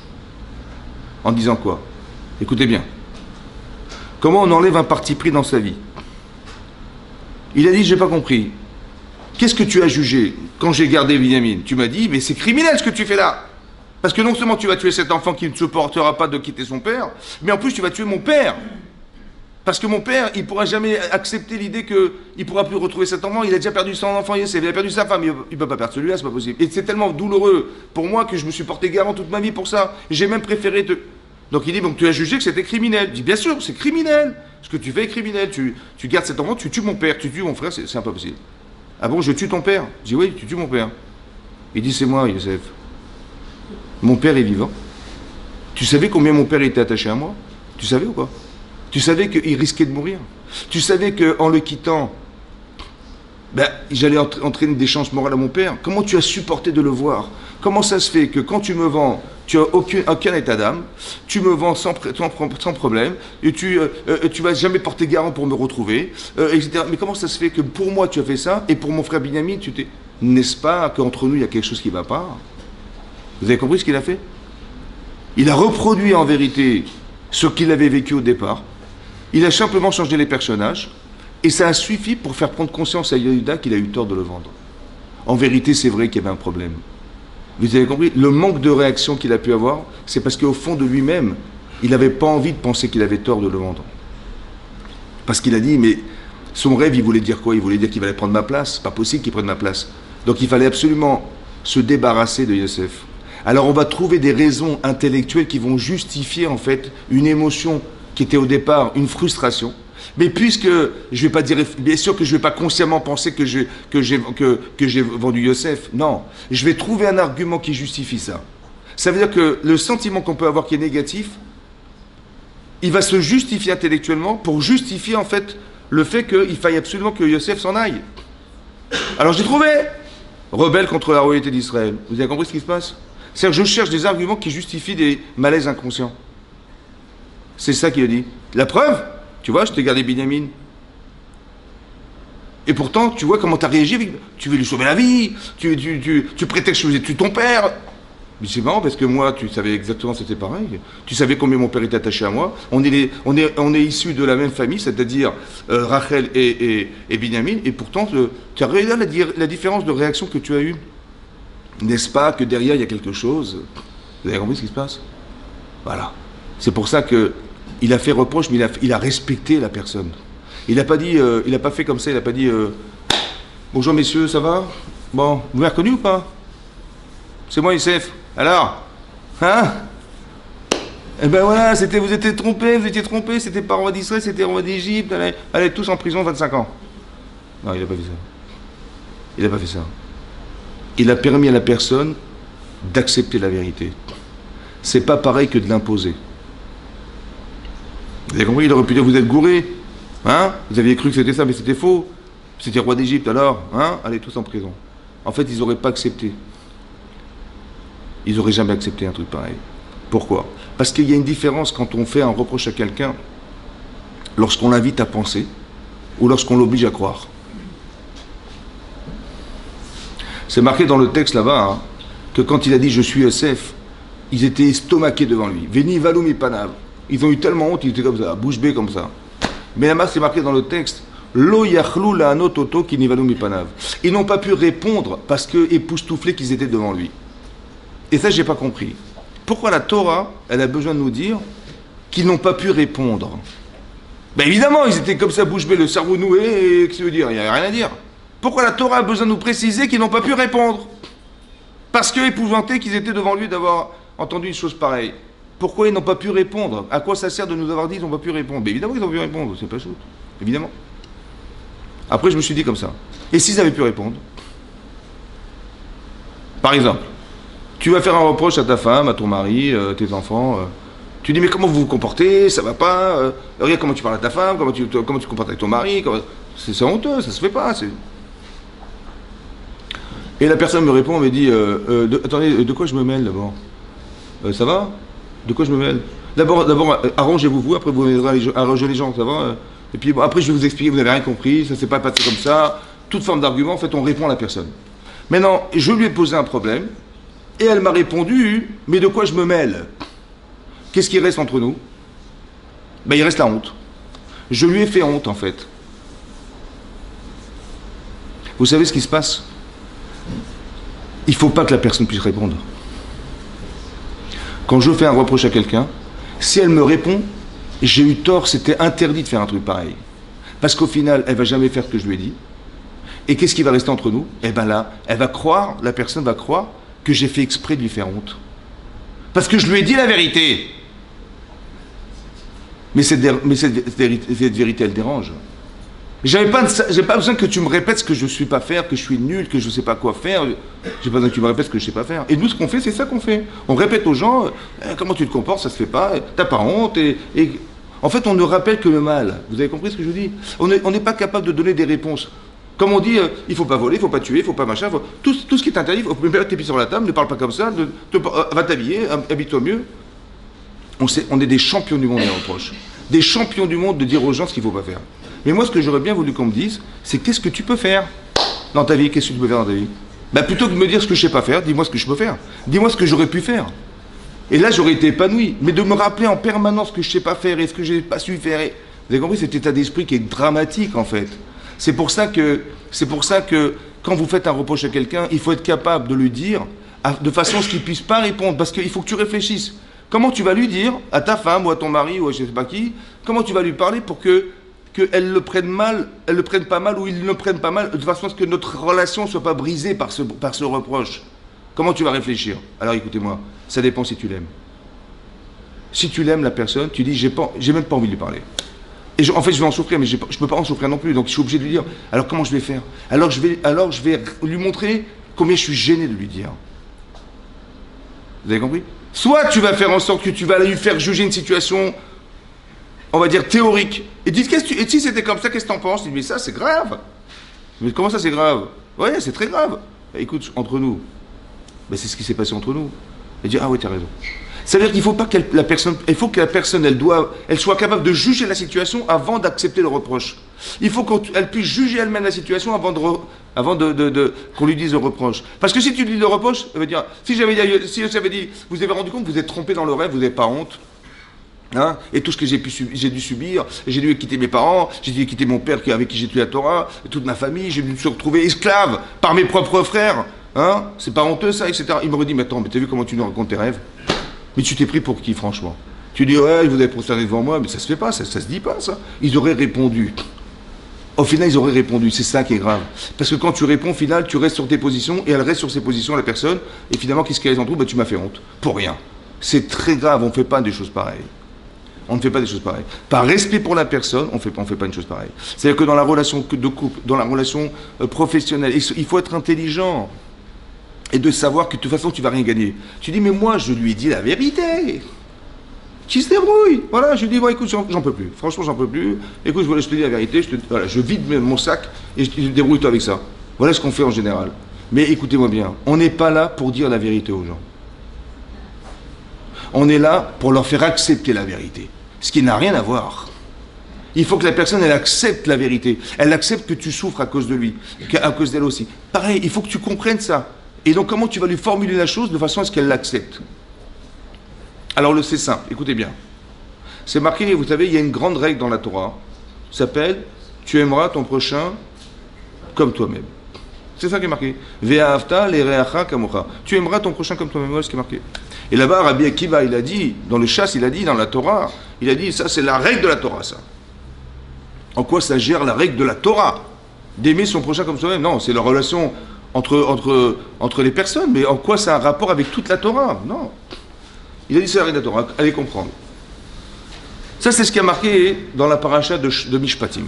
En disant quoi? Écoutez bien. Comment on enlève un parti pris dans sa vie? Il a dit, j'ai pas compris. Qu'est-ce que tu as jugé quand j'ai gardé Binyamin? Tu m'as dit, mais c'est criminel ce que tu fais là. Parce que non seulement tu vas tuer cet enfant qui ne supportera pas de quitter son père, mais en plus tu vas tuer mon père. Parce que mon père, il ne pourra jamais accepter l'idée qu'il ne pourra plus retrouver cet enfant. Il a déjà perdu son enfant, il a perdu sa femme, il ne peut pas perdre celui-là, c'est pas possible. Et c'est tellement douloureux pour moi que je me suis porté garant toute ma vie pour ça. J'ai même préféré te... Donc il dit, donc tu as jugé que c'était criminel. Je dis, bien sûr, c'est criminel. Ce que tu fais est criminel. Tu gardes cet enfant, tu tues mon père, tu tues mon frère, c'est impossible. Ah bon, je tue ton père? Je dis, oui, tu tues mon père. Il dit, c'est moi, Yosef. Mon père est vivant. Tu savais combien mon père était attaché à moi? Tu savais ou pas? Tu savais qu'il risquait de mourir. Tu savais qu'en le quittant, j'allais entraîner des chances morales à mon père. Comment tu as supporté de le voir? Comment ça se fait que quand tu me vends, tu n'as aucun état d'âme, tu me vends sans problème, et tu vas jamais porter garant pour me retrouver, etc. Mais comment ça se fait que pour moi tu as fait ça, et pour mon frère Binyamin, tu t'es... N'est-ce pas qu'entre nous il y a quelque chose qui ne va pas? Vous avez compris ce qu'il a fait? Il a reproduit en vérité ce qu'il avait vécu au départ. Il a simplement changé les personnages. Et ça a suffi pour faire prendre conscience à Yehuda qu'il a eu tort de le vendre. En vérité, c'est vrai qu'il y avait un problème. Vous avez compris? Le manque de réaction qu'il a pu avoir, c'est parce qu'au fond de lui-même, il n'avait pas envie de penser qu'il avait tort de le vendre. Parce qu'il a dit, mais son rêve, il voulait dire quoi? Il voulait dire qu'il allait prendre ma place. C'est pas possible qu'il prenne ma place. Donc il fallait absolument se débarrasser de Yosef. Alors on va trouver des raisons intellectuelles qui vont justifier en fait une émotion qui était au départ une frustration. Mais puisque je vais pas dire, bien sûr que je vais pas consciemment penser que j'ai vendu Yosef, non, je vais trouver un argument qui justifie ça. Ça veut dire que le sentiment qu'on peut avoir qui est négatif, il va se justifier intellectuellement pour justifier en fait le fait qu'il faille absolument que Yosef s'en aille. Alors j'ai trouvé rebelle contre la royauté d'Israël. Vous avez compris ce qui se passe? C'est-à-dire que je cherche des arguments qui justifient des malaises inconscients. C'est ça qu'il a dit. La preuve, tu vois, je t'ai gardé Binyamin. Et pourtant, tu vois comment tu as réagi. Tu veux lui sauver la vie, tu prétextes que je tue ton père. Mais c'est marrant parce que moi, tu savais exactement que c'était pareil. Tu savais combien mon père était attaché à moi. On est issus de la même famille, c'est-à-dire Rachel et Binyamin. Et pourtant, tu as réalisé la différence de réaction que tu as eue. N'est-ce pas que derrière, il y a quelque chose? Vous avez compris ce qui se passe? Voilà. C'est pour ça qu'il a fait reproche, mais il a respecté la personne. Il n'a pas dit, il n'a pas fait comme ça, il n'a pas dit bonjour messieurs, ça va? Bon, vous m'avez reconnu ou pas? C'est moi, Youssef. Alors? Hein? Eh ben voilà, vous étiez trompés, c'était pas roi d'Israël, c'était roi d'Égypte, allez tous en prison 25 ans. Non, il n'a pas fait ça. Il n'a pas fait ça. Il a permis à la personne d'accepter la vérité. C'est pas pareil que de l'imposer. Vous avez compris? Il aurait pu dire, vous êtes gourés. Hein? Vous aviez cru que c'était ça, mais c'était faux. C'était roi d'Égypte, alors? Hein? Allez tous en prison. En fait, ils n'auraient pas accepté. Ils n'auraient jamais accepté un truc pareil. Pourquoi? Parce qu'il y a une différence quand on fait un reproche à quelqu'un lorsqu'on l'invite à penser ou lorsqu'on l'oblige à croire. C'est marqué dans le texte là-bas hein, que quand il a dit je suis Yosef, ils étaient estomaqués devant lui. Veni valumi panav. Ils ont eu tellement honte, ils étaient comme ça, bouche bée comme ça. Mais là-bas c'est marqué dans le texte Lo yachlou la anototo ki ni valumi panav. Ils n'ont pas pu répondre parce que époustouflés qu'ils étaient devant lui. Et ça j'ai pas compris. Pourquoi la Torah, elle a besoin de nous dire qu'ils n'ont pas pu répondre? Ben évidemment, ils étaient comme ça, bouche bée, le cerveau noué, et qu'est-ce que ça veut dire? Il n'y a rien à dire. Pourquoi la Torah a besoin de nous préciser qu'ils n'ont pas pu répondre? Parce que épouvantés qu'ils étaient devant lui d'avoir entendu une chose pareille. Pourquoi ils n'ont pas pu répondre? À quoi ça sert de nous avoir dit qu'ils n'ont pas pu répondre? Ben évidemment qu'ils ont pu répondre, c'est pas chouette. Évidemment. Après, je me suis dit comme ça. Et s'ils avaient pu répondre? Par exemple, tu vas faire un reproche à ta femme, à ton mari, tes enfants. Tu dis, mais comment vous vous comportez? Ça va pas? Regarde comment tu parles à ta femme, comment tu te comportes avec ton mari. C'est honteux, ça se fait pas. Et la personne me répond, elle me dit, attendez, de quoi je me mêle d'abord? Ça va? De quoi je me mêle? D'abord, arrangez-vous vous, après vous arrangez les gens, ça va? Et puis bon, après je vais vous expliquer, vous n'avez rien compris, ça s'est pas passé comme ça. Toute forme d'argument, en fait, on répond à la personne. Maintenant, je lui ai posé un problème, et elle m'a répondu, mais de quoi je me mêle? Qu'est-ce qui reste entre nous? Ben, il reste la honte. Je lui ai fait honte, en fait. Vous savez ce qui se passe? Il ne faut pas que la personne puisse répondre. Quand je fais un reproche à quelqu'un, si elle me répond, j'ai eu tort, c'était interdit de faire un truc pareil. Parce qu'au final, elle ne va jamais faire ce que je lui ai dit. Et qu'est-ce qui va rester entre nous? Eh bien là, la personne va croire que j'ai fait exprès de lui faire honte. Parce que je lui ai dit la vérité. Mais cette vérité, elle dérange. J'ai pas besoin que tu me répètes ce que je ne suis pas faire, que je suis nul, que je ne sais pas quoi faire. J'ai pas besoin que tu me répètes ce que je ne sais pas faire. Et nous, ce qu'on fait, c'est ça qu'on fait. On répète aux gens, comment tu te comportes, ça se fait pas, t'as pas honte. En fait, on ne rappelle que le mal. Vous avez compris ce que je vous dis? On n'est pas capable de donner des réponses. Comme on dit, il ne faut pas voler, il ne faut pas tuer, il ne faut pas machin. Tout ce qui est interdit, il faut mettre tes pieds sur la table, ne parle pas comme ça, va t'habiller, habille-toi mieux. On est des champions du monde des reproches. Des champions du monde de dire aux gens ce qu'il ne faut pas faire. Mais moi, ce que j'aurais bien voulu qu'on me dise, c'est qu'est-ce que tu peux faire dans ta vie? Qu'est-ce que tu peux faire dans ta vie? Ben, plutôt que de me dire ce que je ne sais pas faire, dis-moi ce que je peux faire. Dis-moi ce que j'aurais pu faire. Et là, j'aurais été épanoui. Mais de me rappeler en permanence ce que je ne sais pas faire et ce que je n'ai pas su faire. Vous avez compris cet état d'esprit qui est dramatique, en fait. C'est pour ça que quand vous faites un reproche à quelqu'un, il faut être capable de lui dire de façon à ce qu'il ne puisse pas répondre. Parce qu'il faut que tu réfléchisses. Comment tu vas lui dire à ta femme ou à ton mari ou à je ne sais pas qui, comment tu vas lui parler pour qu'elle le prenne mal, elle le prenne pas mal ou il ne le prenne pas mal, de façon à ce que notre relation ne soit pas brisée par ce reproche. Comment tu vas réfléchir? Alors écoutez-moi, ça dépend si tu l'aimes. Si tu l'aimes la personne, tu dis j'ai même pas envie de lui parler. Et en fait je vais en souffrir, mais je ne peux pas en souffrir non plus, donc je suis obligé de lui dire. Alors comment je vais faire? Alors je vais lui montrer combien je suis gêné de lui dire. Vous avez compris? Soit tu vas faire en sorte que tu vas lui faire juger une situation, on va dire théorique, et dis et si c'était comme ça, qu'est-ce que t'en penses? Il dit mais ça c'est grave. Mais comment ça c'est grave? Ouais, c'est très grave. Bah, écoute, entre nous, bah, c'est ce qui s'est passé entre nous. Et dit ah oui, t'as raison. Ça veut dire qu'il faut pas que la personne, elle soit capable de juger la situation avant d'accepter le reproche. Il faut qu'elle puisse juger elle-même la situation avant qu'on lui dise le reproche. Parce que si tu lui dis le reproche, elle veut dire, si j'avais dit, vous avez rendu compte que vous êtes trompé dans le rêve, vous n'avez pas honte. Hein, et tout ce que j'ai dû subir, j'ai dû quitter mes parents, j'ai dû quitter mon père avec qui j'ai tué la Torah, toute ma famille, j'ai dû me retrouver esclave par mes propres frères. Hein, c'est pas honteux ça, etc. Il m'aurait dit, mais attends, mais t'as vu comment tu nous racontes tes rêves? Mais tu t'es pris pour qui, franchement? Tu dis, ouais, vous avez prosterné devant moi, mais ça se fait pas, ça se dit pas, ça. Ils auraient répondu. Au final, ils auraient répondu. C'est ça qui est grave. Parce que quand tu réponds, au final, tu restes sur tes positions, et elle reste sur ses positions, la personne, et finalement, qu'est-ce qu'elle en trouve? Ben, tu m'as fait honte. Pour rien. C'est très grave, on ne fait pas des choses pareilles. On ne fait pas des choses pareilles. Par respect pour la personne, on ne fait pas une chose pareille. C'est-à-dire que dans la relation de couple, dans la relation professionnelle, il faut être intelligent. Et de savoir que de toute façon, tu ne vas rien gagner. Tu dis, mais moi, je lui ai dit la vérité. Qui se débrouille. Voilà, je lui dis, bon, écoute, j'en peux plus. Franchement, j'en peux plus. Écoute, je te dis la vérité. Je vide mon sac et je te débrouille-toi avec ça. Voilà ce qu'on fait en général. Mais écoutez-moi bien, on n'est pas là pour dire la vérité aux gens. On est là pour leur faire accepter la vérité. Ce qui n'a rien à voir. Il faut que la personne, elle accepte la vérité. Elle accepte que tu souffres à cause de lui, à cause d'elle aussi. Pareil, il faut que tu comprennes ça. Et donc, comment tu vas lui formuler la chose de façon à ce qu'elle l'accepte? Alors, c'est simple, écoutez bien. C'est marqué, vous savez, il y a une grande règle dans la Torah, s'appelle « Tu aimeras ton prochain comme toi-même ». C'est ça qui est marqué. « Ve'ahavta l'ereacha kamocha ». Tu aimeras ton prochain comme toi-même, voilà ce qui est marqué. Et là-bas, Rabbi Akiva, il a dit, dans le chasse, il a dit, dans la Torah, il a dit, ça c'est la règle de la Torah, ça. En quoi ça gère la règle de la Torah? D'aimer son prochain comme soi-même? Non, c'est la relation entre les personnes, mais en quoi ça a un rapport avec toute la Torah? Non. Il a dit c'est la règle de la Torah, allez comprendre. Ça c'est ce qui a marqué dans la paracha de Mishpatim.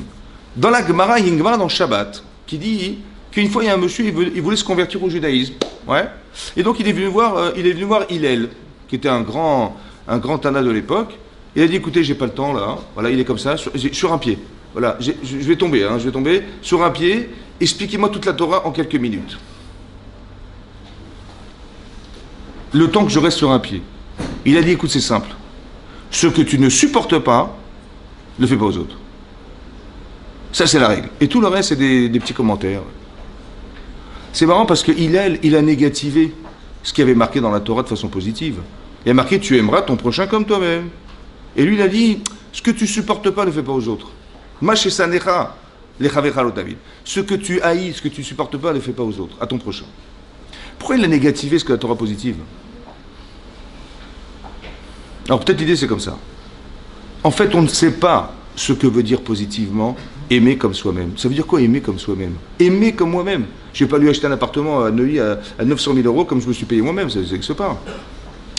Dans la Gemara, il y a une Gemara dans Shabbat, qui dit qu'une fois il y a un monsieur, il voulait se convertir au judaïsme. Ouais. Et donc il est venu voir Hillel, qui était un grand Tana de l'époque. Il a dit écoutez, j'ai pas le temps là. Voilà, il est comme ça, sur un pied. Voilà, je vais tomber, je vais tomber sur un pied. Expliquez-moi toute la Torah en quelques minutes. Le temps que je reste sur un pied. Il a dit écoute, c'est simple. Ce que tu ne supportes pas, ne le fais pas aux autres. Ça, c'est la règle. Et tout le reste, c'est des petits commentaires. C'est marrant parce que Hillel, il a négativé ce qui avait marqué dans la Torah de façon positive. Il a marqué tu aimeras ton prochain comme toi-même. Et lui, il a dit ce que tu supportes pas, ne fais pas aux autres. Machesanecha, lechavecha lo David. Ce que tu haïs, ce que tu supportes pas, ne fais pas aux autres, à ton prochain. Pourquoi il a négativé ce que la Torah positive? Alors peut-être l'idée c'est comme ça. En fait, on ne sait pas ce que veut dire positivement aimer comme soi-même. Ça veut dire quoi aimer comme soi-même? Aimer comme moi-même. Je ne vais pas lui acheter un appartement à Neuilly à 900 000 euros comme je me suis payé moi-même, ça n'existe pas.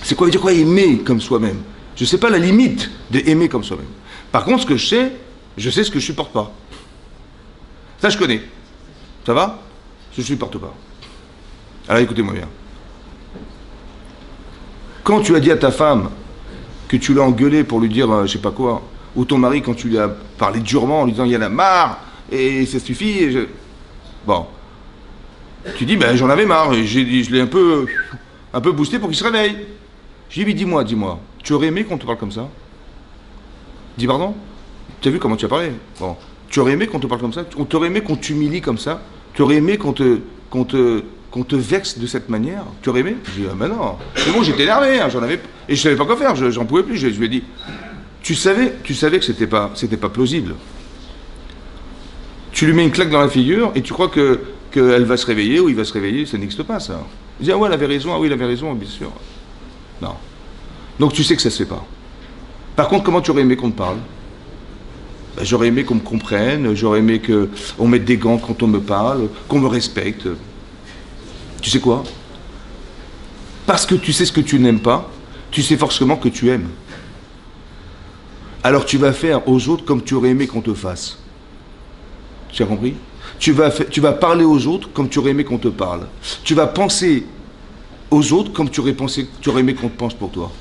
C'est quoi veut dire quoi aimer comme soi-même? Je ne sais pas la limite de aimer comme soi-même. Par contre, ce que je sais ce que je ne supporte pas. Ça, je connais. Ça va? Je ne supporte pas. Alors écoutez-moi bien. Quand tu as dit à ta femme que tu l'as engueulé pour lui dire je ne sais pas quoi, ou ton mari quand tu lui as parlé durement en lui disant il y en a marre, et ça suffit, bon. Tu dis ben j'en avais marre, et je l'ai un peu boosté pour qu'il se réveille. J'ai dit dis-moi, tu aurais aimé qu'on te parle comme ça? Dis pardon? Tu as vu comment tu as parlé? Bon. Tu aurais aimé qu'on te parle comme ça? On t'aurait aimé qu'on t'humilie comme ça? Tu aurais aimé qu'on te vexe de cette manière? Tu aurais aimé? J'ai dit, ah ben non. C'est bon, j'étais énervé, j'en avais... Et je savais pas quoi faire, j'en pouvais plus. Je lui ai dit, tu savais que c'était pas plausible. Tu lui mets une claque dans la figure et tu crois qu'elle va se réveiller ou il va se réveiller, ça n'existe pas ça. Il dit, ah ouais, elle avait raison, ah oui, elle avait raison, bien sûr. Non. Donc tu sais que ça se fait pas. Par contre, comment tu aurais aimé qu'on te parle? Ben, j'aurais aimé qu'on me comprenne, j'aurais aimé qu'on mette des gants quand on me parle, qu'on me respecte. Tu sais quoi? Parce que tu sais ce que tu n'aimes pas, tu sais forcément que tu aimes. Alors tu vas faire aux autres comme tu aurais aimé qu'on te fasse. Tu as compris? Tu vas parler aux autres comme tu aurais aimé qu'on te parle. Tu vas penser aux autres comme tu aurais aimé qu'on te pense pour toi.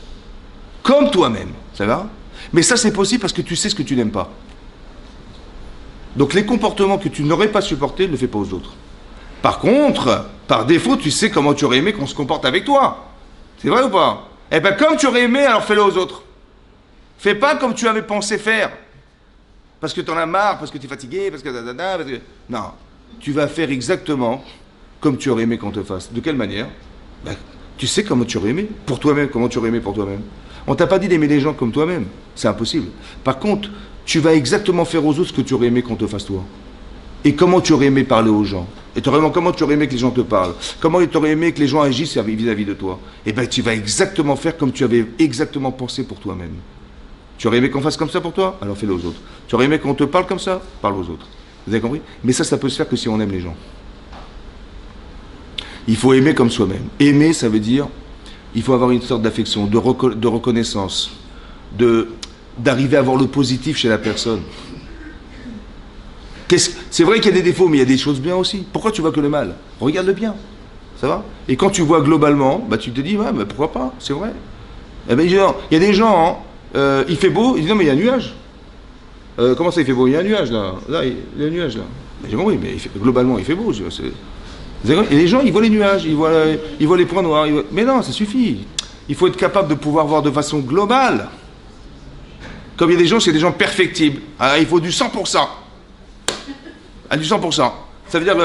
Comme toi-même, ça va? Mais ça c'est possible parce que tu sais ce que tu n'aimes pas. Donc les comportements que tu n'aurais pas supportés, ne le fais pas aux autres. Par contre, par défaut, tu sais comment tu aurais aimé qu'on se comporte avec toi. C'est vrai ou pas? Eh bien, comme tu aurais aimé, alors fais-le aux autres. Fais pas comme tu avais pensé faire. Parce que tu en as marre, parce que tu es fatigué, parce que... Non, tu vas faire exactement comme tu aurais aimé qu'on te fasse. De quelle manière? Ben, tu sais comment tu aurais aimé pour toi-même, comment tu aurais aimé pour toi-même. On t'a pas dit d'aimer les gens comme toi-même. C'est impossible. Par contre, tu vas exactement faire aux autres ce que tu aurais aimé qu'on te fasse toi. Et comment tu aurais aimé parler aux gens? Et comment tu aurais aimé que les gens te parlent? Comment tu aurais aimé que les gens agissent vis-à-vis de toi? Eh bien, tu vas exactement faire comme tu avais exactement pensé pour toi-même. Tu aurais aimé qu'on fasse comme ça pour toi? Alors fais-le aux autres. Tu aurais aimé qu'on te parle comme ça? Parle aux autres. Vous avez compris? Mais ça peut se faire que si on aime les gens. Il faut aimer comme soi-même. Aimer, ça veut dire, il faut avoir une sorte d'affection, de reconnaissance, d'arriver à voir le positif chez la personne. C'est vrai qu'il y a des défauts, mais il y a des choses bien aussi. Pourquoi tu vois que le mal? Regarde le bien. Ça va? Et quand tu vois globalement, bah, tu te dis, ouais, mais pourquoi pas? C'est vrai. Eh ben, il y a des gens, il fait beau, ils disent, non, mais il y a un nuage. Comment ça, il fait beau? Il y a un nuage, là. Là, il y a un nuage, là. J'ai compris, mais globalement, il fait beau. Et les gens, ils voient les nuages, ils voient les points noirs. Mais non, ça suffit. il faut être capable de pouvoir voir de façon globale. Comme il y a des gens, c'est des gens perfectibles. Ah, il faut du 100%. Ah, du 100%. Ça veut dire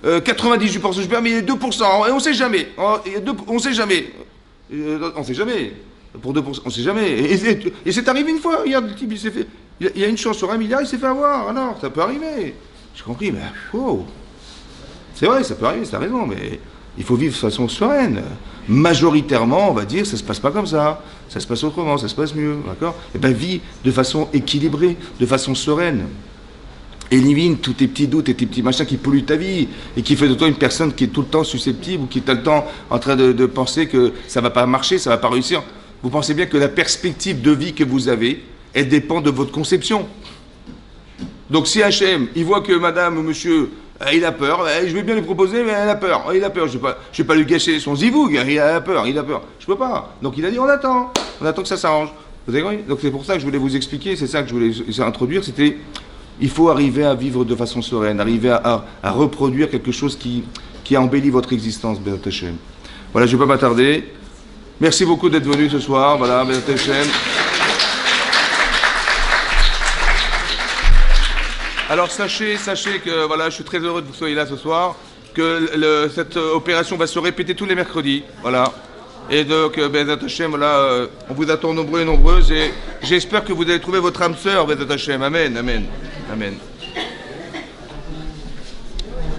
98% je perds, mais il y a 2%. Et on ne sait jamais. On ne sait jamais. On ne sait jamais. Pour 2%, on ne sait jamais. Et c'est arrivé une fois. Regarde, le type, il s'est fait. Il y a une chance sur 1 milliard, il s'est fait avoir. Alors, ça peut arriver. J'ai compris, mais oh. C'est vrai, ça peut arriver, c'est raison, mais il faut vivre de façon sereine. Majoritairement, on va dire, ça se passe pas comme ça. Ça se passe autrement, ça se passe mieux, d'accord? Eh bien, vis de façon équilibrée, de façon sereine. Élimine tous tes petits doutes et tes petits machins qui polluent ta vie et qui fait de toi une personne qui est tout le temps susceptible ou qui est tout le temps en train de penser que ça va pas marcher, ça va pas réussir. Vous pensez bien que la perspective de vie que vous avez, elle dépend de votre conception. Donc si HM, il voit que madame ou monsieur, il a peur, je vais bien lui proposer, mais elle a peur. Il a peur, je vais pas lui gâcher son zivoug, il a peur. Je peux pas. Donc il a dit, on attend que ça s'arrange. Vous avez compris? Donc c'est pour ça que je voulais vous expliquer, c'est ça que je voulais introduire, c'était, il faut arriver à vivre de façon sereine, arriver à reproduire quelque chose qui a embelli votre existence, Béat Hashem. Voilà, je ne vais pas m'attarder. Merci beaucoup d'être venu ce soir, voilà, Béat Hashem. Alors sachez que voilà, je suis très heureux que vous soyez là ce soir, que cette opération va se répéter tous les mercredis, voilà. Et donc, Béat Hashem, voilà, on vous attend nombreux et nombreuses, et j'espère que vous allez trouver votre âme sœur, Béat Hashem. Amen, amen, amen.